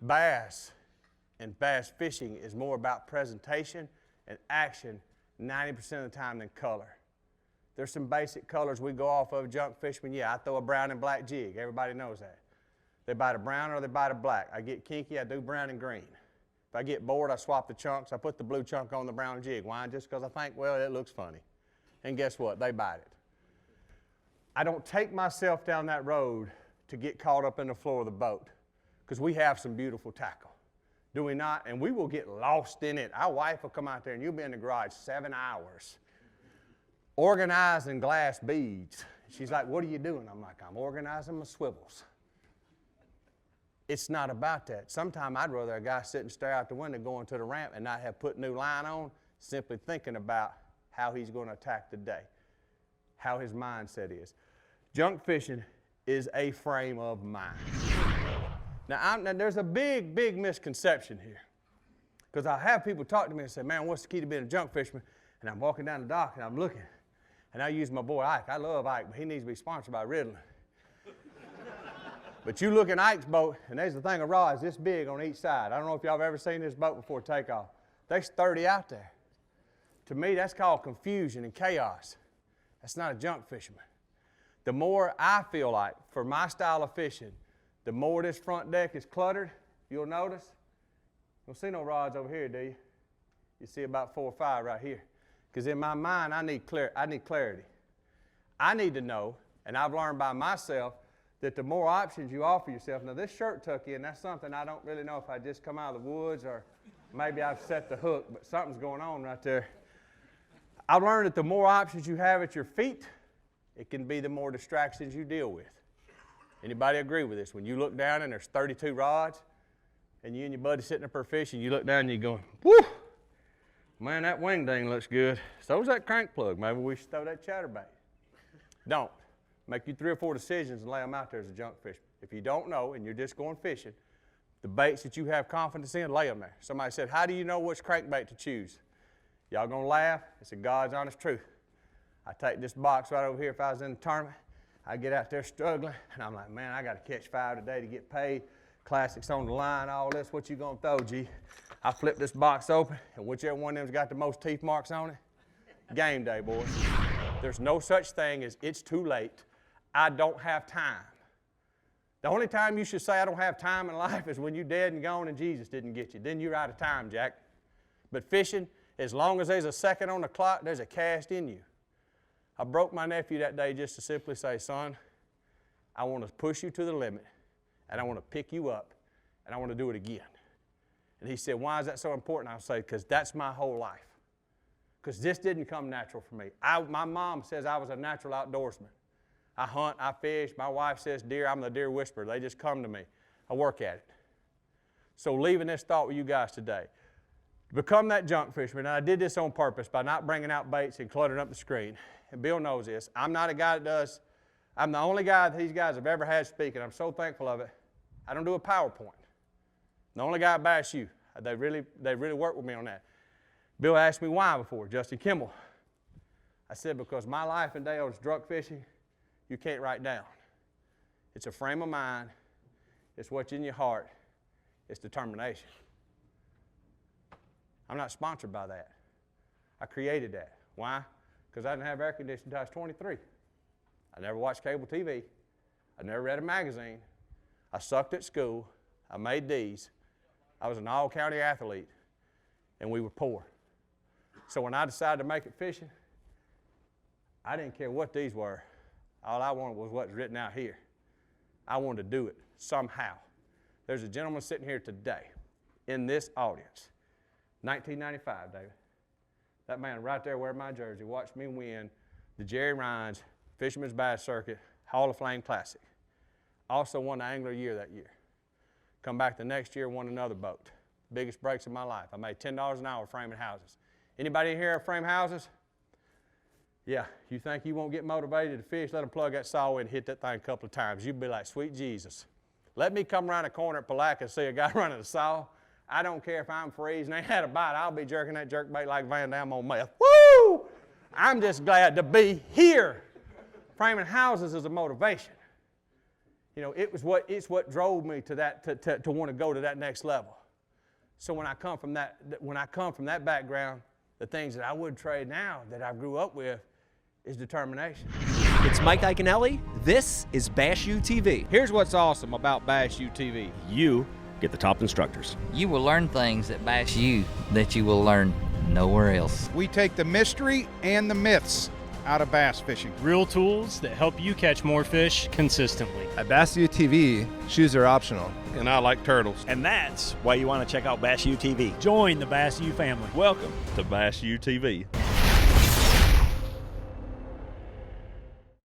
Bass and bass fishing is more about presentation and action 90% of the time than color. There's some basic colors we go off of, junk fishermen. Yeah, I throw a brown and black jig. Everybody knows that. They bite a brown or they bite a black. I get kinky, I do brown and green. If I get bored, I swap the chunks. I put the blue chunk on the brown jig. Why? Just because I think, well, it looks funny. And guess what? They bite it. I don't take myself down that road to get caught up in the floor of the boat because we have some beautiful tackle. Do we not? And we will get lost in it. Our wife will come out there and you'll be in the garage 7 hours organizing glass beads. She's like, what are you doing? I'm like, I'm organizing my swivels. It's not about that. Sometimes I'd rather a guy sit and stare out the window going to the ramp and not have put new line on, simply thinking about how he's going to attack the day, how his mindset is. Junk fishing is a frame of mind. Now there's a big, big misconception here. Because I have people talk to me and say, man, what's the key to being a junk fisherman? And I'm walking down the dock and I'm looking. And I use my boy Ike. I love Ike, but he needs to be sponsored by Riddler. But you look in Ike's boat, and there's a thing of rods this big on each side. I don't know if y'all have ever seen this boat before takeoff. There's 30 out there. To me, that's called confusion and chaos. That's not a junk fisherman. The more I feel like, for my style of fishing, the more this front deck is cluttered, you'll notice. You don't see no rods over here, do you? You see about 4 or 5 right here. Because in my mind, I need clarity. I need to know, and I've learned by myself, that the more options you offer yourself. Now, this shirt tuck in, that's something I don't really know if I just come out of the woods or maybe I've set the hook, but something's going on right there. I've learned that the more options you have at your feet, it can be the more distractions you deal with. Anybody agree with this? When you look down and there's 32 rods, and you and your buddy sitting up there fishing, you look down and you're going, whoo! Man, that wing ding looks good. So's that crank plug. Maybe we should throw that chatterbait. Don't. Make you 3 or 4 decisions and lay them out there as a junk fisherman. If you don't know and you're just going fishing, the baits that you have confidence in, lay them there. Somebody said, how do you know which crankbait to choose? Y'all gonna laugh? It's a God's honest truth. I take this box right over here. If I was in a tournament, I get out there struggling, and I'm like, man, I got to catch 5 today to get paid. Classics on the line, all this. What you gonna throw, G? I flip this box open, and whichever one of them's got the most teeth marks on it, game day, boys. There's no such thing as it's too late. I don't have time. The only time you should say I don't have time in life is when you're dead and gone and Jesus didn't get you. Then you're out of time, Jack. But fishing, as long as there's a second on the clock, there's a cast in you. I broke my nephew that day just to simply say, son, I want to push you to the limit, and I want to pick you up, and I want to do it again. And he said, why is that so important? I'll say, because that's my whole life. Because this didn't come natural for me. My mom says I was a natural outdoorsman. I hunt, I fish. My wife says deer, I'm the deer whisperer. They just come to me. I work at it. So leaving this thought with you guys today. Become that junk fisherman. And I did this on purpose by not bringing out baits and cluttering up the screen. And Bill knows this. I'm not a guy that does, I'm the only guy that these guys have ever had speak, and I'm so thankful of it. I don't do a PowerPoint. The only guy at Bass U. They really worked with me on that. Bill asked me why before, Justin Kimball. I said, because my life and day was drunk fishing, you can't write down. It's a frame of mind. It's what's in your heart. It's determination. I'm not sponsored by that. I created that. Why? Because I didn't have air conditioning until I was 23. I never watched cable TV. I never read a magazine. I sucked at school. I made D's. I was an all-county athlete, and we were poor. So when I decided to make it fishing, I didn't care what these were. All I wanted was what's written out here. I wanted to do it somehow. There's a gentleman sitting here today in this audience, 1995, David. That man right there wearing my jersey watched me win the Jerry Rhines Fisherman's Bass Circuit Hall of Fame Classic. Also won the Angler of the Year that year. Come back the next year, won another boat. Biggest breaks of my life. I made $10 an hour framing houses. Anybody in here frame houses? Yeah, you think you won't get motivated to fish, let them plug that saw in and hit that thing a couple of times. You'd be like, sweet Jesus. Let me come around the corner at Palaca and see a guy running a saw. I don't care if I'm freezing, ain't had a bite. I'll be jerking that jerkbait like Van Damme on meth. Woo! I'm just glad to be here. Framing houses is a motivation. You know, it's what drove me to that to want to go to that next level. So when I come from that background, the things that I would trade now that I grew up with is determination. It's Mike Iaconelli. This is Bass U TV. Here's what's awesome about Bass U TV. You get the top instructors. You will learn things at Bass U that you will learn nowhere else. We take the mystery and the myths out of bass fishing. Real tools that help you catch more fish consistently. At Bass U TV, shoes are optional. And I like turtles. And that's why you want to check out Bass U TV. Join the Bass U family. Welcome to Bass U TV.